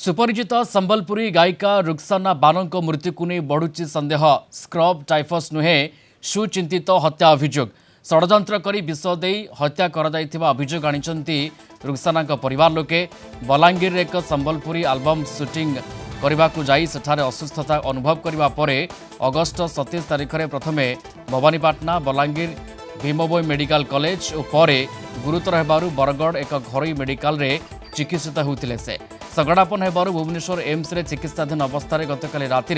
सुपरिचित संबलपुरी गायिका रुक्साना बानों मृत्यु को नहीं बढ़ुची संदेह। स्क्रब टाइफस नुहे सुचिंतित हत्या अभियोग षड्यंत्र करी विष दे हत्या अभियोग आनिचंती रुक्साना परिवार लोके। बलांगीर एक संबलपुरी आल्बम शूटिंग करने को जाई सेठारे असुस्थता अनुभव करने पर अगस्ट 27 तारिख में प्रथमे भवानीपाटना बलांगीर भीमभोई मेडिकल कॉलेज और पर गुरुतर होबारु बरगढ़ एक घरोई मेडिकल रे चिकित्सित होते से सगड़ापन होबारु भुवनेश्वर एम्स रे चिकित्साधीन अवस्था गतकाली राति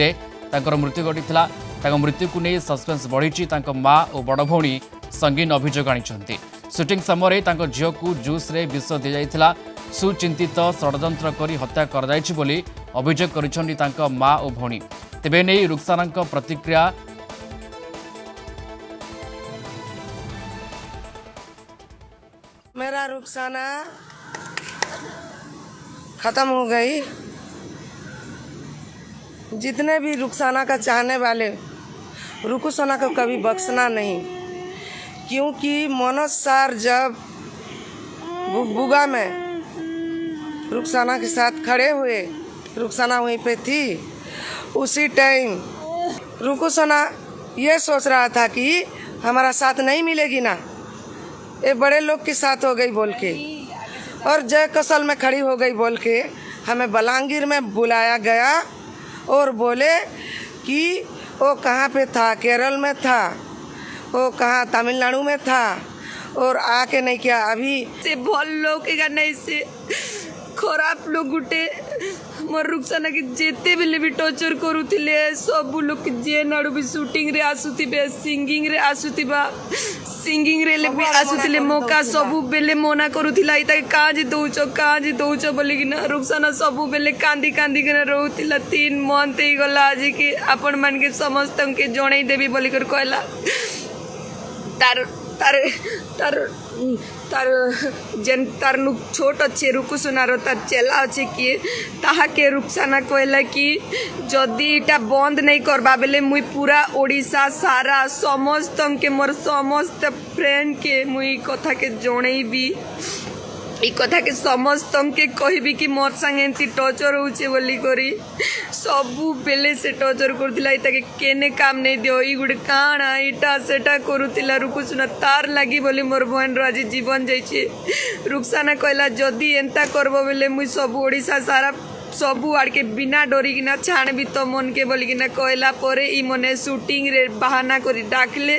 मृत्यु घटीला। मृत्यु को नहीं सस्पेंस बढ़ी। माँ और बड़ भौणी संगीन अभियोग आनिछंती। शूटिंग समय झील को जूस रे विष दी जाइथिला। सुचिंतित षड्यंत्र करी हत्या कर जाइछि बोली अभियोग करिछंती तांको माँ और भौणी। तेबे नहीं रुक्साना प्रतिक्रिया मेरा रुक्साना खत्म हो गई। जितने भी रुक्साना का चाहने वाले रुकुसाना को कभी बख्शना नहीं, क्योंकि मनोज सर जब बुगा में रुक्साना के साथ खड़े हुए, रुक्साना वहीं पे थी। उसी टाइम रुकुसाना ये सोच रहा था कि हमारा साथ नहीं मिलेगी ना, ये बड़े लोग के साथ हो गई बोल के, और जय कौशल में खड़ी हो गई बोल के हमें बलांगीर में बुलाया गया और बोले कि वो कहाँ पे था, केरल में था, वो कहाँ तमिलनाडु में था, और आके नहीं किया। अभी से भल लोग नहीं से खराब लोग गुटे मोर रुक्साना के जेते बेले भी टॉर्चर करूथिले। सब लोग जे नाडू भी शूटिंग रे आसुथिबे, सिंगिंग रे आसुथिबा, सिंगिंग रे भी आसुथिले। मौका सबु बेले मना करूथिला, इता काज दउचो बोली कि ना रुक्साना सबु बेले कांदी कांदी के रहउथिला। 3 मंथ ही गला आज के आपण मान के समस्त के जणै देबी बोली कर कहला। तार तार तार तार जेन तार नु छोट अच्छे रुकुसुनार तार चेला अच्छे किए ताहा के रुक्साना कहला कि जदि इटा बंद नहीं करबा बेले मुई पूरा ओडिशा सारा समस्त के मोर समस्त फ्रेंड के मुई कथा के जणैबी, ई कथा के समस्त के कहबी कि मोर संगे एंती टॉर्चर होचे बोली करी। सबू बेले से टॉर्चर करथिला, इता के केने काम नहीं दियो, ई गुडे काणा इटा सेटा करूथिला। रुकुसुना तार लागी बोली मोर बहन रो आज जीवन जाइछे। रुक्साना कहला जदि एंता करबो बेले मुई सब ओडिशा सारा सबू आड़ के बिना डरी किना छाणबी तो मन के बोली किना कहला परे ई मने शूटिंग रे बहाना करी डाकले।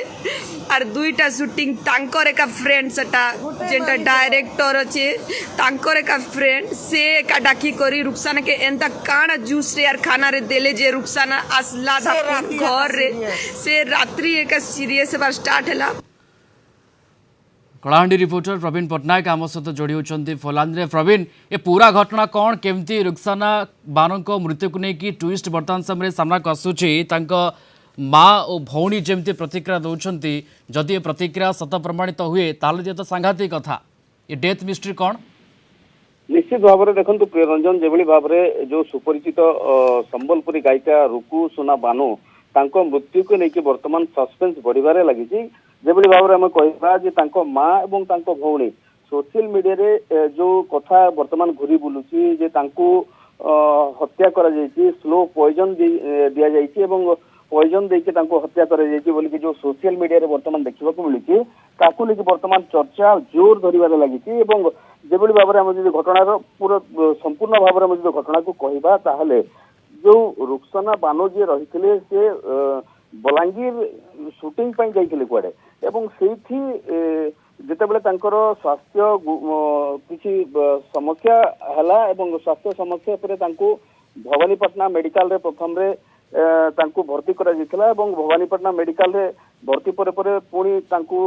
आर 2टा शूटिंग तांकर एका फ्रेंड सेटा जेंटा डायरेक्टर अच्छे तांकर एका फ्रेंड से एका डाकी करी रुक्साना के एंता काना जूस रे यार खाना रे देले जे रुक्साना असला घर रे से रात्रि एका सीरियस बार स्टार्ट हैला। कलाहांडी रिपोर्टर प्रवीण पट्टनायक आम सहित जोड़ी होती फोलांद रे। प्रवीण, ये पूरा घटना कौन केमती रुक्साना बानों मृत्यु को लेकिन ट्विस्ट बर्तमान समय सामना को आसूची, माँ और भौणी जमती प्रतिक्रिया दौरान जदि ये प्रतिक्रिया सत प्रमाणित हुए ताले तो सांघातिक कथा। ये डेथ मिस्ट्री कौन? निश्चित भाव में देखो प्रियरंजन जो भाव में जो सुपरिचित संबलपुरी गायिका रुकुसुना बानो तांको मृत्यु को लेकिन वर्तमान सस्पेंस बढ़िबारे लगी। जेभली भाव में आम कह माँ और तांको भौणी सोशल मीडिया रे जो कथा वर्तमान घूरी बुलूची जे तांको हत्या करा जायछि, स्लो पॉइजन दिया जायछि एवं पॉइजन देके तांको हत्या करा जायछि बोली कि जो सोशल मीडिया रे वर्तमान देखिबा को मिलुछि ताकू लेकिन वर्तमान चर्चा जोर धरिबारे लागिछि। एवं जेभली भाव में आम जो घटनार पूरा संपूर्ण भाव में जो घटना को कहबा ताहले जो रुक्साना बानो जे रहिथिले से बलांगीर शूटिंग पाई जाइथिले कुआडे एवं सेठी जेतेबेले तांकर स्वास्थ्य किछि समस्या हला एवं स्वास्थ्य समस्या पर तांको भवानीपाटना मेडिकल रे प्रथम रे तांको भर्ती करा जितला एवं भवानीपाटना मेडिकल रे भर्ती पर पुणी तांको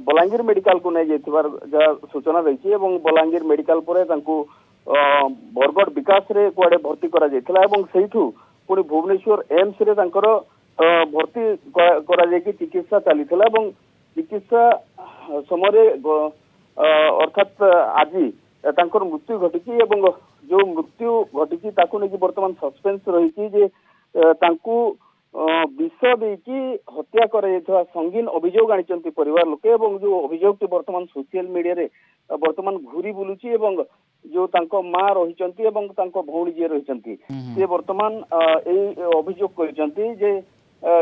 बलांगीर मेडिकल को नहीं जाइथिबार जा सूचना रही एवं बलांगीर मेडिकल पर तांको बरगढ़ विकास रे कुआडे भर्ती करा जाइतला एवं सेठू पुणी भुवनेश्वर एम्स रे तांकर भर्ती करा जायकि चिकित्सा चलीथिला एवं चिकित्सा समय अर्थात आज तांकर मृत्यु घटी एवं जो मृत्यु घटी ताकू नहीं वर्तमान सस्पेंस रही जे तांकू विष देकी हत्या कर संगीन अभियोग आनी परिवार लोके एवं जो अभियोग वर्तमान सोशल मीडिया रे वर्तमान घूरी बुलूची एवं जो तांको माँ रहिचंती एवं तांको भौणी जे रहिचंती से वर्तमान एई अभियोग करिसंती जे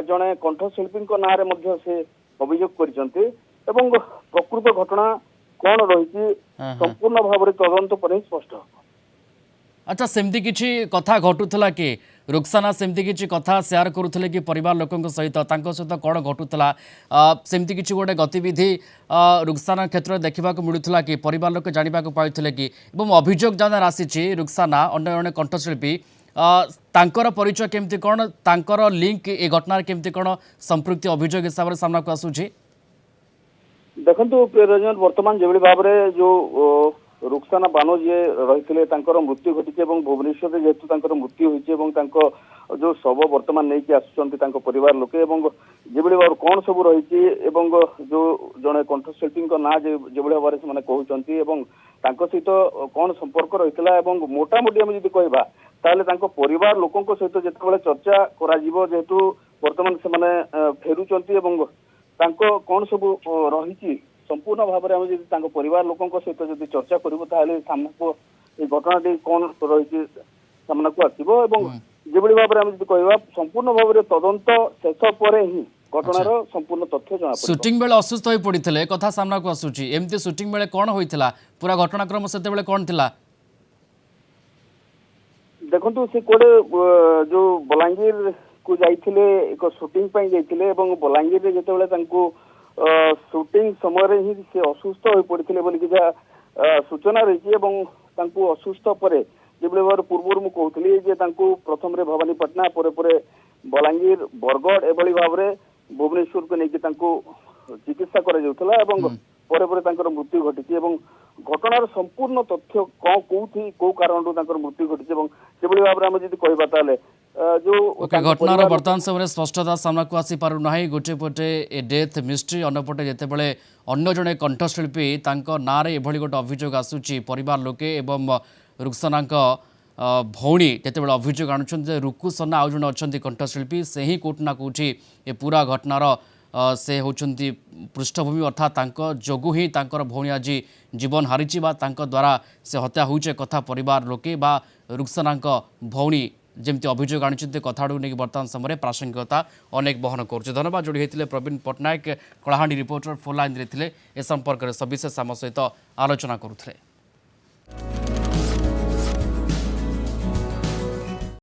जणे कंठशिल्पी नाँ रे मध्य से अभियोग करिसंती एवं प्रकृत घटना कौन रही संपूर्ण भाव तदंत पर स्पष्ट। अच्छा सेमती किछि कथा घटुला कि रुक्साना सेमती किछि कथा शेयर करुले कि परिवार लोकों सहित सहित कौन घटुला सेमती किछि गोटे गतिविधि रुक्साना क्षेत्र में देखा मिलूला कि परिवार लोक जानवा पाइले कि अभियोग जन आसी रुक्साना अन्य जड़े कंठशिल्पी तांकर परिचय केमती कौन तांकर लिंक ए घटना केमती कौन संपृक्ति अभियोग हिसाब से सामना को आसूची देखंतु प्रियरंजन वर्तमान जेभली भाव में जो रुक्साना बानो जी रही मृत्यु घटी भुवनेश्वर जेहेतु तांकर मृत्यु होती जो शव वर्तमान नहीं कि आसुच्च परिवार लोके जेभली भाव कौन सब रही जो जड़े कंठशिल्पी ना जो भाव से कहते सहित कौन संपर्क रही है मोटामोटी आम जब कहवा ताले परिवार लोकों सहित जिते चर्चा करेतु वर्तमान से फेरुंट कौन सब रही संपूर्ण भाव में परिवार लोकों सहित जब चर्चा करूँ सामना को घटना कौन रही सामना को आसो जो भाव में कहवा संपूर्ण भाव में तदंत शेष पर ही घटनार संपूर्ण तथ्य जना शूटिंग बेले असुस्थ हो पड़ते कथा सामना को आसूची एमती शूटिंग बेले कौन होता पूरा घटनाक्रम से कौन थिला देखो से कोड़े जो बलांगीर को जाइए एक शूटिंग जाइए बलांगीर जो शूटिंग समय ही से असुस्थ हो पड़ते बोलिकी जहाँ सूचना रही असुस्थ पर जो भाव पूर्व मुझे कहती प्रथम भवानीपाटना बलांगीर बरगढ़ एभली भाव में भुवनेश्वर को लेकिन चिकित्सा कर मृत्यु घटी घटनार संपूर्ण तथ्य कौन कौ कारण मृत्यु घटी जो भाव में आम जब कहवा जो घटनार बर्तमान समय स्पष्टता सामना को आसी पारु नाही गोटे पटे ए डेथ मिस्ट्री अन्यपटे जितेबाला अन्य जड़े कंठशिल्पी ना एभली गोटे अभियोग आसूची परिवार लोके एवं रुक्साना भौणी जितेबाला अभियोग आणुछन्ते रुकुसना आउ जड़े अच्छा कंठशिल्पी से ही कोट ना कोठी ए पूरा घटनार से होचंती पृष्ठभूमि अर्थात जोगु ही भौणी आज जीवन हारिची द्वारा से हत्या होइचे कथा परिवार लोके बा रुक्साना भौणी जमती अभियोग आनी कथा नहीं बर्तमान समय प्रासंगिकता अनेक बहन कर धन्यवाद जोड़ी होते Praveen Pattnaik Kalahandi reporter phone line ए संपर्क में सविशेष आम सहित आलोचना करुले।